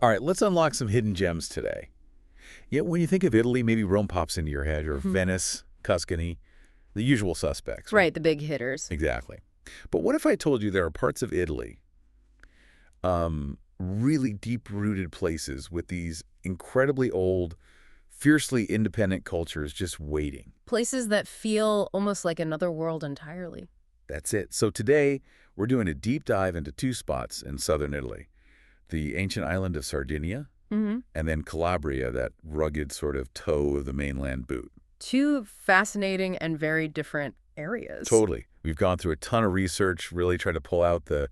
All right, let's unlock some hidden gems today. Yeah, when you think of Italy, maybe Rome pops into your head, or Venice, Tuscany, the usual suspects. Right, the big hitters. Exactly. But what if I told you there are parts of Italy, really deep-rooted places with these incredibly old, fiercely independent cultures just waiting? Places that feel almost like another world entirely. That's it. So today, we're doing a deep dive into two spots in southern Italy. The ancient island of Sardinia, and then Calabria, that rugged sort of toe of the mainland boot. Two fascinating and very different areas. Totally. We've gone through a ton of research, really tried to pull out the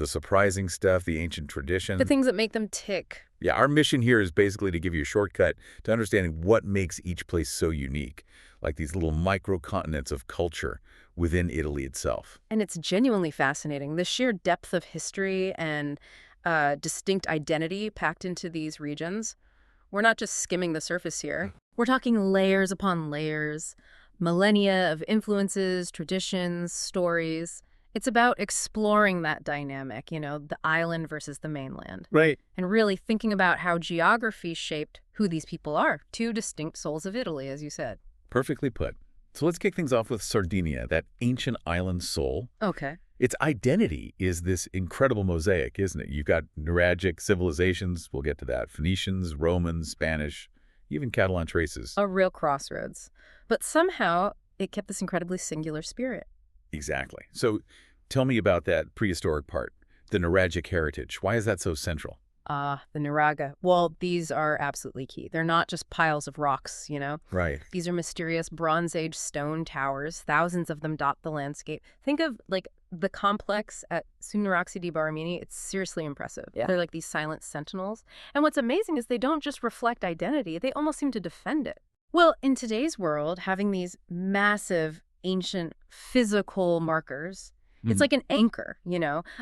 surprising stuff, the ancient tradition. The things that make them tick. Yeah, our mission here is basically to give you a shortcut to understanding what makes each place so unique, like these little micro-continents of culture within Italy itself. And it's genuinely fascinating. The sheer depth of history and distinct identity packed into these regions. We're not just skimming the surface here. We're talking layers upon layers, millennia of influences, traditions, stories. It's about exploring that dynamic, the island versus the mainland. Right. And really thinking about how geography shaped who these people are. Two distinct souls of Italy, as you said. Perfectly put. So let's kick things off with Sardinia, that ancient island soul. Okay. Its identity is this incredible mosaic, isn't it? You've got Nuragic civilizations, we'll get to that, Phoenicians, Romans, Spanish, even Catalan traces. A real crossroads. But somehow it kept this incredibly singular spirit. Exactly. So tell me about that prehistoric part, the Nuragic heritage. Why is that so central? The Nuraga. Well, these are absolutely key. They're not just piles of rocks, Right. These are mysterious Bronze Age stone towers. Thousands of them dot the landscape. Think of, the complex at Sumneroxi di Baramini. It's seriously impressive. Yeah. They're like these silent sentinels. And what's amazing is they don't just reflect identity. They almost seem to defend it. Well, in today's world, having these massive, ancient, physical markers, it's like an anchor,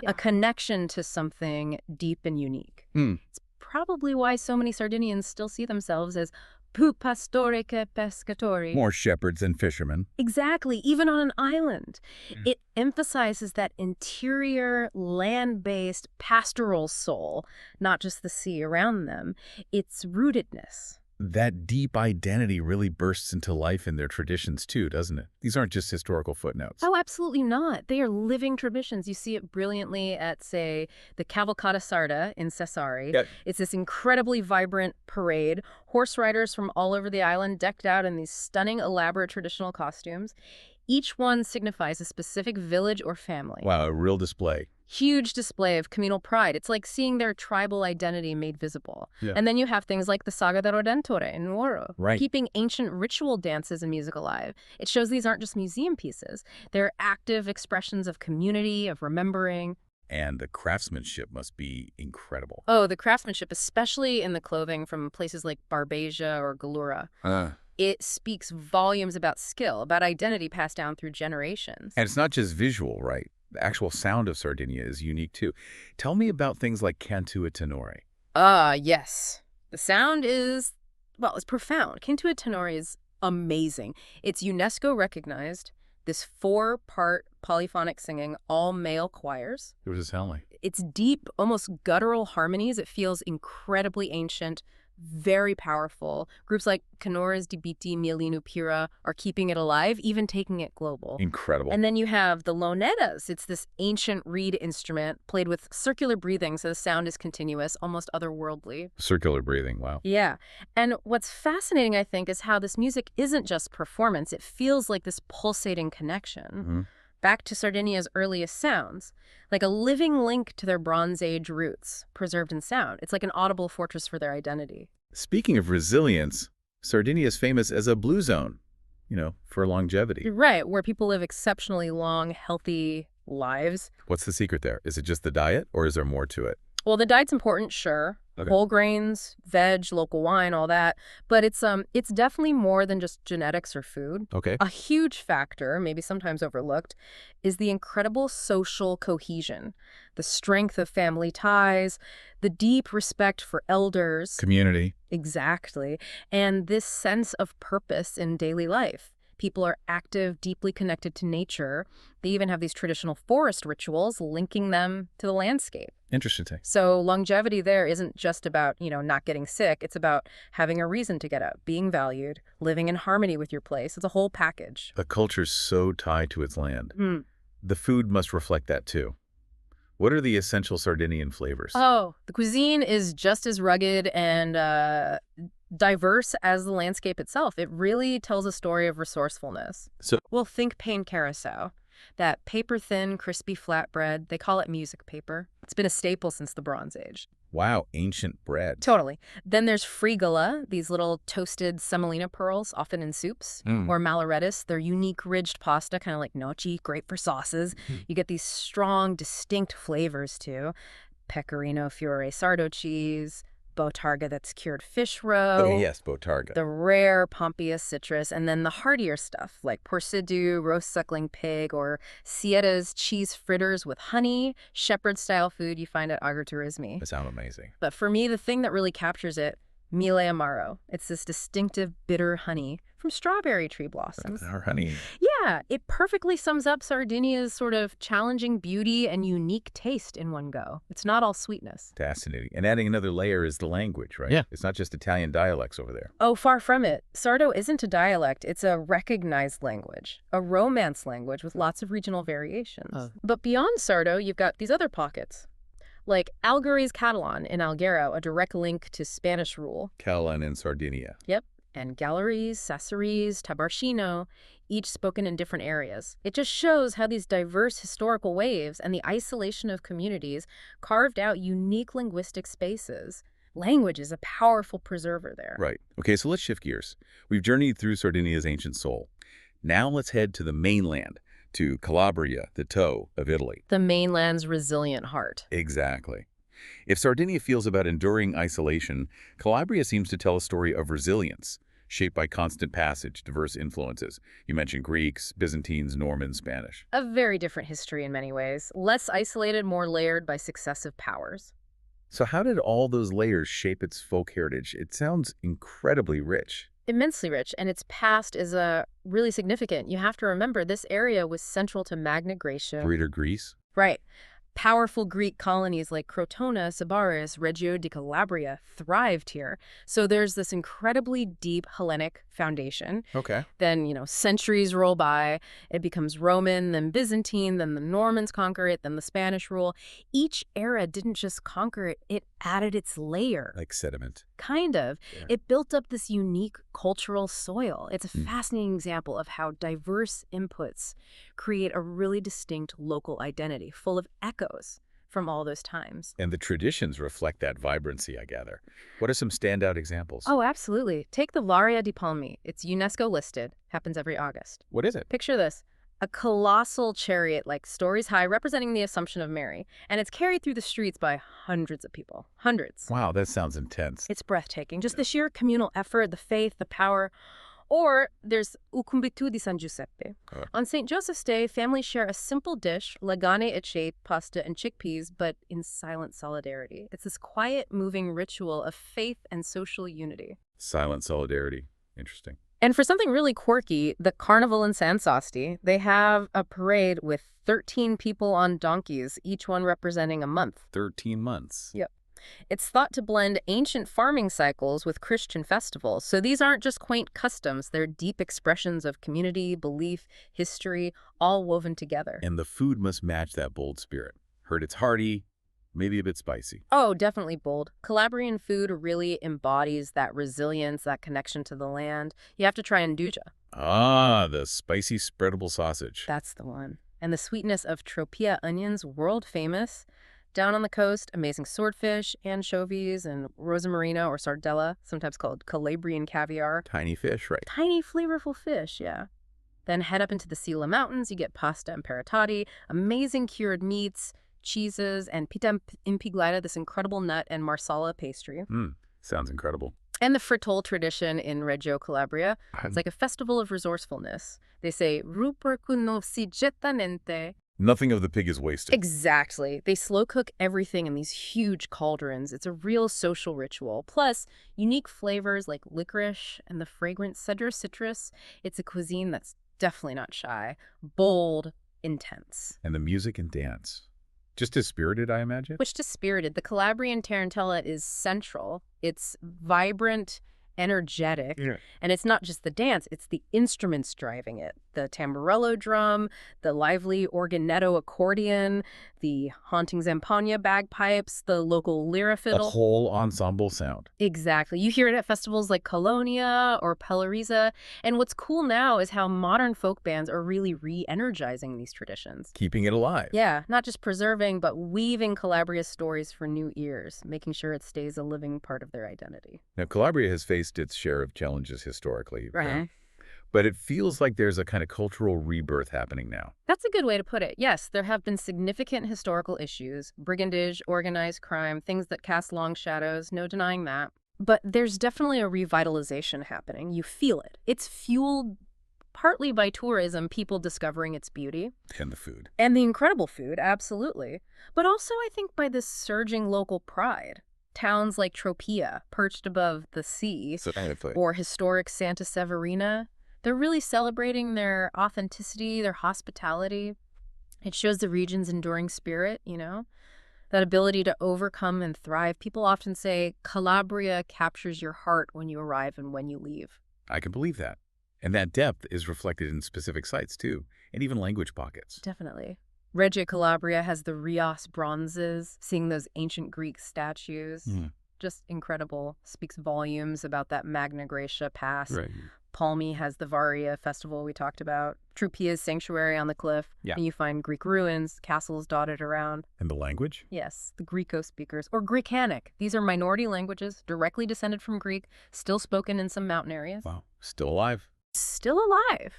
a connection to something deep and unique. It's probably why so many Sardinians still see themselves as più pastori che pescatori. More shepherds and fishermen. Exactly, even on an island. It emphasizes that interior, land-based, pastoral soul, not just the sea around them. Its rootedness. That deep identity really bursts into life in their traditions too, doesn't it? These aren't just historical footnotes. Oh, absolutely not. They are living traditions. You see it brilliantly at, say, the Cavalcata Sarda in Sassari. Yep. It's this incredibly vibrant parade. Horse riders from all over the island decked out in these stunning, elaborate traditional costumes. Each one signifies a specific village or family. Wow, a real display. Huge display of communal pride. It's like seeing their tribal identity made visible. Yeah. And then you have things like the Saga del Redentore in Nuoro, Right. keeping ancient ritual dances and music alive. It shows these aren't just museum pieces. They're active expressions of community, of remembering. And the craftsmanship must be incredible. Oh, the craftsmanship, especially in the clothing from places like Barbesia or Gallura. It speaks volumes about skill, about identity passed down through generations. And it's not just visual, right? The actual sound of Sardinia is unique too. Tell me about things like cantu e tenore. Yes. The sound is, it's profound. Cantu e tenore is amazing. It's UNESCO recognized, this 4-part polyphonic singing, all male choirs. What does it sound like? It's deep, almost guttural harmonies. It feels incredibly ancient, very powerful. Groups like Canores di Biti Mielinu Pira are keeping it alive, even taking it global. Incredible. And then you have the lonetas. It's this ancient reed instrument played with circular breathing, so the sound is continuous, almost otherworldly. Circular breathing, wow. Yeah. And what's fascinating, I think, is how this music isn't just performance. It feels like this pulsating connection back to Sardinia's earliest sounds, like a living link to their Bronze Age roots, preserved in sound. It's like an audible fortress for their identity. Speaking of resilience, Sardinia is famous as a blue zone, for longevity. Right, where people live exceptionally long, healthy lives. What's the secret there? Is it just the diet, or is there more to it? Well, the diet's important, sure. Okay. Whole grains, veg, local wine, all that. But it's definitely more than just genetics or food. Okay. A huge factor, maybe sometimes overlooked, is the incredible social cohesion, the strength of family ties, the deep respect for elders. Community. Exactly. And this sense of purpose in daily life. People are active, deeply connected to nature. They even have these traditional forest rituals linking them to the landscape. Interesting. So longevity there isn't just about, not getting sick. It's about having a reason to get up, being valued, living in harmony with your place. It's a whole package. The culture's so tied to its land. Mm. The food must reflect that too. What are the essential Sardinian flavors? Oh, the cuisine is just as rugged and diverse as the landscape itself. It really tells a story of resourcefulness. Well, think pain carousel. That paper-thin, crispy flatbread, they call it music paper. It's been a staple since the Bronze Age. Wow, ancient bread. Totally. Then there's frigola, these little toasted semolina pearls, often in soups, or malarettis. They're unique ridged pasta, kind of like gnocchi, great for sauces. You get these strong, distinct flavors, too. Pecorino Fiore sardo cheese, botarga that's cured fish roe. Okay, yes, botarga. The rare Pompeius citrus, and then the heartier stuff like porcidou, roast suckling pig, or Sierra's cheese fritters with honey, shepherd-style food you find at Agriturismi. That sounds amazing. But for me, the thing that really captures it, Mille Amaro. It's this distinctive bitter honey from strawberry tree blossoms. Our honey. Yeah, it perfectly sums up Sardinia's sort of challenging beauty and unique taste in one go. It's not all sweetness. Fascinating. And adding another layer is the language, right? Yeah. It's not just Italian dialects over there. Oh, far from it. Sardo isn't a dialect. It's a recognized language, a Romance language with lots of regional variations. But beyond Sardo, you've got these other pockets, like Algherese Catalan in Alghero, a direct link to Spanish rule. Catalan in Sardinia. Yep. And Galleries, Sassarese, Tabarcino, each spoken in different areas. It just shows how these diverse historical waves and the isolation of communities carved out unique linguistic spaces. Language is a powerful preserver there. Right. Okay, so let's shift gears. We've journeyed through Sardinia's ancient soul. Now let's head to the mainland, to Calabria, the toe of Italy. The mainland's resilient heart. Exactly. If Sardinia feels about enduring isolation, Calabria seems to tell a story of resilience, shaped by constant passage, diverse influences. You mentioned Greeks, Byzantines, Normans, Spanish. A very different history in many ways. Less isolated, more layered by successive powers. So how did all those layers shape its folk heritage? It sounds incredibly rich. Immensely rich, and its past is really significant. You have to remember this area was central to Magna Graecia. Greater Greece? Right. Powerful Greek colonies like Crotona, Sybaris, Reggio di Calabria thrived here. So there's this incredibly deep Hellenic foundation. Okay. Then, centuries roll by. It becomes Roman, then Byzantine, then the Normans conquer it, then the Spanish rule. Each era didn't just conquer it, it added its layer. Like sediment. Kind of. Yeah. It built up this unique cultural soil. It's a fascinating example of how diverse inputs create a really distinct local identity, full of echoes from all those times. And the traditions reflect that vibrancy, I gather. What are some standout examples? Oh, absolutely. Take the Varia di Palmi. It's UNESCO listed, happens every August. What is it? Picture this. A colossal chariot, like stories high, representing the Assumption of Mary. And it's carried through the streets by hundreds of people. Hundreds. Wow, that sounds intense. It's breathtaking. Just the sheer communal effort, the faith, the power. Or there's Ucumbitu di San Giuseppe. On St. Joseph's Day, families share a simple dish, lagane e cepe, pasta and chickpeas, but in silent solidarity. It's this quiet, moving ritual of faith and social unity. Silent solidarity. Interesting. And for something really quirky, the Carnival in San Sosti, they have a parade with 13 people on donkeys, each one representing a month. 13 months. Yep. It's thought to blend ancient farming cycles with Christian festivals. So these aren't just quaint customs. They're deep expressions of community, belief, history, all woven together. And the food must match that bold spirit. Heard it's hearty, maybe a bit spicy. Oh, definitely bold. Calabrian food really embodies that resilience, that connection to the land. You have to try Nduja. Ah, the spicy spreadable sausage. That's the one. And the sweetness of tropia onions, world famous. Down on the coast, amazing swordfish, anchovies, and rosamarina or sardella, sometimes called Calabrian caviar. Tiny fish, right? Tiny, flavorful fish, yeah. Then head up into the Sila Mountains, you get pasta and perottati, amazing cured meats, cheeses, and pita impiglata, this incredible nut and marsala pastry. Sounds incredible. And the frittole tradition in Reggio Calabria. It's like a festival of resourcefulness. They say, rupercu non si getta niente. Nothing of the pig is wasted. Exactly. They slow cook everything in these huge cauldrons. It's a real social ritual. Plus, unique flavors like licorice and the fragrant cedar citrus. It's a cuisine that's Definitely not shy. Bold, intense. And the music and dance. Just as spirited, I imagine? Which to spirited, the Calabrian tarantella is central. It's vibrant, energetic, Yeah. and it's not just the dance, it's the instruments driving it. The tamborello drum, the lively organetto accordion, the haunting zampogna bagpipes, the local lyra A fiddle. whole ensemble sound. Exactly. You hear it at festivals like Colonia or Peloriza. And what's cool now is how modern folk bands are really re-energizing these traditions. Keeping it alive. Yeah, not just preserving, but weaving Calabria's stories for new ears, making sure it stays a living part of their identity. Now, Calabria has faced its share of challenges historically. Right. But it feels like there's a kind of cultural rebirth happening now. That's a good way to put it. Yes, there have been significant historical issues, brigandage, organized crime, things that cast long shadows, no denying that. But there's definitely a revitalization happening. You feel it. It's fueled partly by tourism, people discovering its beauty. And the food. And the incredible food, absolutely. But also, I think, by this surging local pride. Towns like Tropea, perched above the sea, or historic Santa Severina, they're really celebrating their authenticity, their hospitality. It shows the region's enduring spirit, that ability to overcome and thrive. People often say Calabria captures your heart when you arrive and when you leave. I can believe that. And that depth is reflected in specific sites, too, and even language pockets. Definitely. Reggio Calabria has the Rios bronzes, seeing those ancient Greek statues. Just incredible. Speaks volumes about that Magna Graecia past. Right. Palmi has the Varia festival we talked about. Trupia's sanctuary on the cliff. Yeah. And you find Greek ruins, castles dotted around. And the language? Yes, the Greco-speakers, or Greekanic. These are minority languages, directly descended from Greek, still spoken in some mountain areas. Wow. Still alive. Still alive.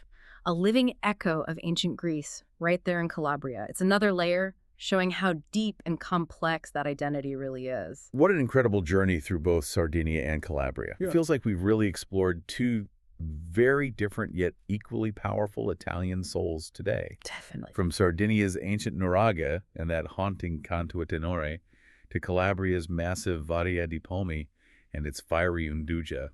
A living echo of ancient Greece, right there in Calabria. It's another layer showing how deep and complex that identity really is. What an incredible journey through both Sardinia and Calabria. Yeah. It feels like we've really explored two very different yet equally powerful Italian souls today. Definitely. From Sardinia's ancient Nuraga and that haunting canto a tenore to Calabria's massive Varia di Palmi and its fiery Unduja.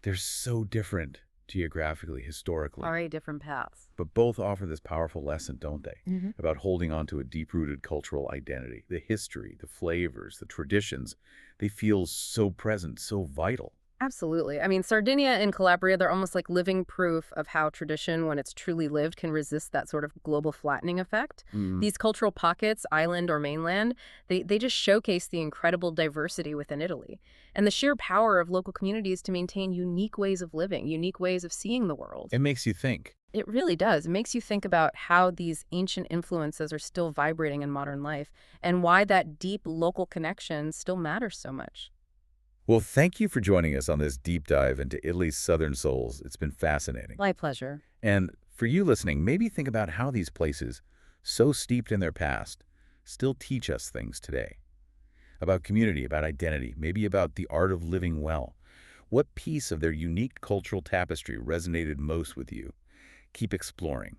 They're so different geographically, historically. Very different paths. But both offer this powerful lesson, don't they? About holding on to a deep-rooted cultural identity. The history, the flavors, the traditions, they feel so present, so vital. Absolutely. I mean, Sardinia and Calabria, they're almost like living proof of how tradition, when it's truly lived, can resist that sort of global flattening effect. These cultural pockets, island or mainland, they just showcase the incredible diversity within Italy and the sheer power of local communities to maintain unique ways of living, unique ways of seeing the world. It makes you think. It really does. It makes you think about how these ancient influences are still vibrating in modern life and why that deep local connection still matters so much. Well, thank you for joining us on this deep dive into Italy's southern souls. It's been fascinating. My pleasure. And for you listening, maybe think about how these places, so steeped in their past, still teach us things today. About community, about identity, maybe about the art of living well. What piece of their unique cultural tapestry resonated most with you? Keep exploring.